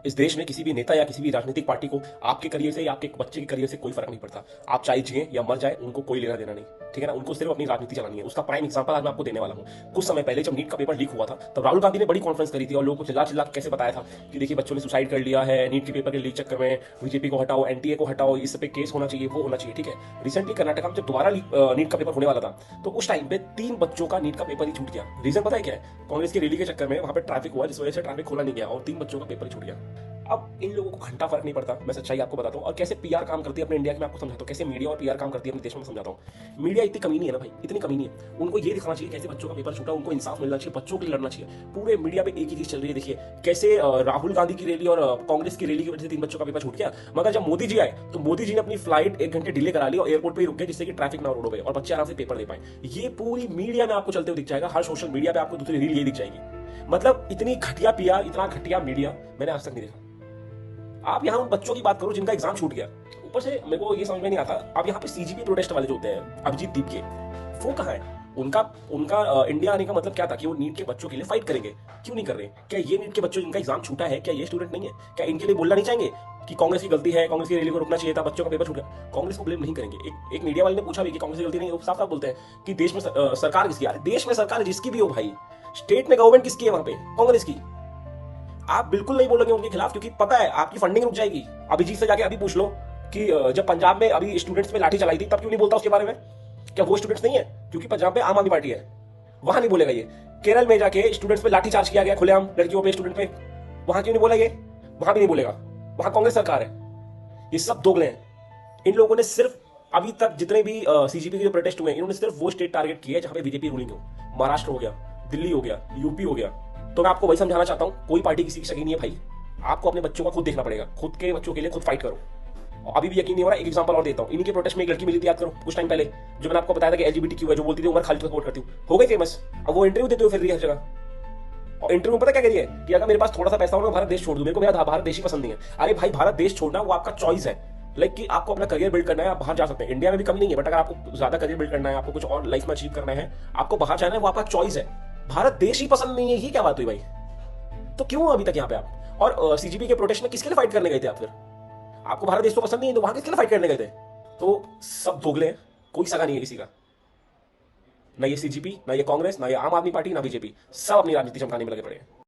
इस देश में किसी भी नेता या किसी भी राजनीतिक पार्टी को आपके करियर से या आपके बच्चे के करियर से कोई फर्क नहीं पड़ता। आप चाहे जिए या मर जाए, उनको कोई लेना देना नहीं। ठीक है ना, उनको सिर्फ अपनी राजनीति चलानी है। उसका प्राइम एग्जांपल आज मैं आपको देने वाला हूँ। कुछ समय पहले जब नीट का पेपर लीक हुआ था, तब राहुल गांधी ने बड़ी कॉन्फ्रेंस करी थी और लोगों को चिल्ला चिल्ला के कैसे बताया था कि देखिए बच्चों ने सुसाइड कर लिया है नीट के पेपर के लीक चक्कर में, बीजेपी को हटाओ, एनटीए को हटाओ, इस पे केस होना चाहिए, वो होना चाहिए। ठीक है, रिसेंटली कर्नाटक में जब दोबारा नीट का पेपर होने वाला था, तो उस टाइम पे 3 बच्चों का नीट का पेपर ही छूट गया। रीजन पता है क्या है? कांग्रेस की रैली के चक्कर में वहां पे ट्रैफिक हुआ, जिस वजह से ट्रैफिक खोला नहीं गया और 3 बच्चों का पेपर ही छूट गया। अब इन लोगों को घंटा फर्क नहीं पड़ता, मैं सच्चाई आपको बताता हूँ। और कैसे पीआर काम करती है अपने इंडिया की मैं आपको समझाता हूँ, कैसे मीडिया और पीआर काम करती है अपने देश में समझाता हूँ। मीडिया इतनी कमी नहीं है ना भाई, इतनी कमी नहीं है। उनको ये दिखाना चाहिए कैसे बच्चों का पेपर छूटा, उनको इंसाफ मिलना चाहिए, बच्चों के लिए लड़ना चाहिए। पूरे मीडिया पे एक ही चीज चल रही है, देखिए कैसे राहुल गांधी की रैली और कांग्रेस की रैली की वजह से 3 बच्चों का पेपर छूट गया। मगर जब मोदी जी आए तो मोदी जी ने अपनी फ्लाइट 1 घंटे डिले करा ली और एयरपोर्ट पर ही रुक गए, जिससे कि ट्रैफिक ना रोड पे और बच्चे आराम से पेपर दे पाए। ये पूरी मीडिया में आपको चलते हुए दिख जाएगा, हर सोशल मीडिया पे आपको दूसरी रील ये दिख जाएगी। मतलब इतनी घटिया पीआर, इतना घटिया मीडिया मैंने आज तक नहीं देखा। आप यहाँ उन बच्चों की बात करो जिनका एग्जाम छूट गया। ऊपर से मेरे को ये समझ में नहीं आता, आप यहाँ पे सीजीपी प्रोटेस्ट वाले जो होते हैं अभिजीत दीप के, वो कहाँ है? उनका उनका इंडिया आने का मतलब क्या था कि वो नीट के बच्चों के लिए फाइट करेंगे। क्यों नहीं कर रहे? क्या ये नीट के बच्चों जिनका एग्जाम छूटा है, क्या ये स्टूडेंट नहीं है? क्या इनके लिए बोलना नहीं चाहेंगे कि कांग्रेस की गलती है, कांग्रेस की रैली को रुकना चाहिए था, बच्चों का पेपर छूट गया? कांग्रेस को ब्लेम नहीं करेंगे। एक मीडिया वाले ने पूछा भी कि कांग्रेस की गलती नहीं है, साफ साफ बोलते हैं कि देश में सरकार किसकी? यार देश में सरकार जिसकी भी हो भाई, स्टेट में गवर्नमेंट किसकी है? वहां पे कांग्रेस की। आप बिल्कुल नहीं बोलोगे उनके खिलाफ, क्योंकि पता है आपकी फंडिंग रुक जाएगी। अभिजीत से जाके अभी पूछ लो कि जब पंजाब में अभी स्टूडेंट्स में लाठी चलाई थी, तब क्यों नहीं बोलता उसके बारे में? क्या वो स्टूडेंट्स नहीं है? क्योंकि पंजाब में आम आदमी पार्टी है, वहां नहीं बोलेगा ये। केरल में जाके स्टूडेंट्स पे लाठी चार्ज किया गया खुलेआम, लड़कियों पे, स्टूडेंट पे, वहां क्यों नहीं बोला ये? वहां भी नहीं बोलेगा, वहां कांग्रेस सरकार है। ये सब दोगले हैं। इन लोगों ने सिर्फ अभी तक जितने भी सीजीपी के जो प्रोटेस्ट हुए हैं, इन्होंने सिर्फ वो स्टेट टारगेट किया है जहां पे बीजेपी रूलिंग हो। महाराष्ट्र हो गया, दिल्ली हो गया, यूपी हो गया। तो मैं आपको वही समझाना चाहता हूं, कोई पार्टी किसी की सगी नहीं है भाई। आपको अपने बच्चों का खुद देखना पड़ेगा, खुद के बच्चों के लिए खुद फाइट करो। और अभी भी यकीन नहीं हो रहा, एक एग्जांपल और देता हूं। इन्हीं के प्रोटेस्ट में एक लड़की मिली थी, याद करो, कुछ टाइम पहले, जो मैंने आपको बताया था कि एलजीबीटीक्यू है, जो बोलती थी उमर खालिद को सपोर्ट करती हूँ, हो गई फेमस। अब वो इंटरव्यू देते हुए फिर रही है हर जगह। और इंटरव्यू पता क्या कह रही है कि अगर मेरे पास थोड़ा सा पैसा हो मैं भारत देश छोड़ दूं, मेरे को मेरा भारत देश ही पसंद नहीं है। अरे भाई, भारत देश छोड़ना वो आपका चॉइस है। लाइक कि आपको अपना करियर बिल्ड करना है, आप बाहर जा सकते हैं। इंडिया में भी कमी नहीं है, बट अगर आपको ज्यादा करियर बिल्ड करना है, आपको कुछ और लाइफ में अचीव करना है, आपको बाहर जाना है, वो आपका चॉइस है। भारत देश ही पसंद नहीं है, ये क्या बात हुई भाई? तो क्यों अभी तक यहाँ पे आप? और सीजीपी के प्रोटेस्ट में किसके लिए फाइट करने गए थे आप? फिर आपको भारत देश तो पसंद नहीं है, तो वहां किसके लिए फाइट करने गए थे? तो सब दोगले हैं, कोई सगा नहीं है किसी का। ना ये सीजीपी, ना ये कांग्रेस, ना ये आम आदमी पार्टी, ना बीजेपी, सब अपनी राजनीति चमकाने में लगे पड़े हैं।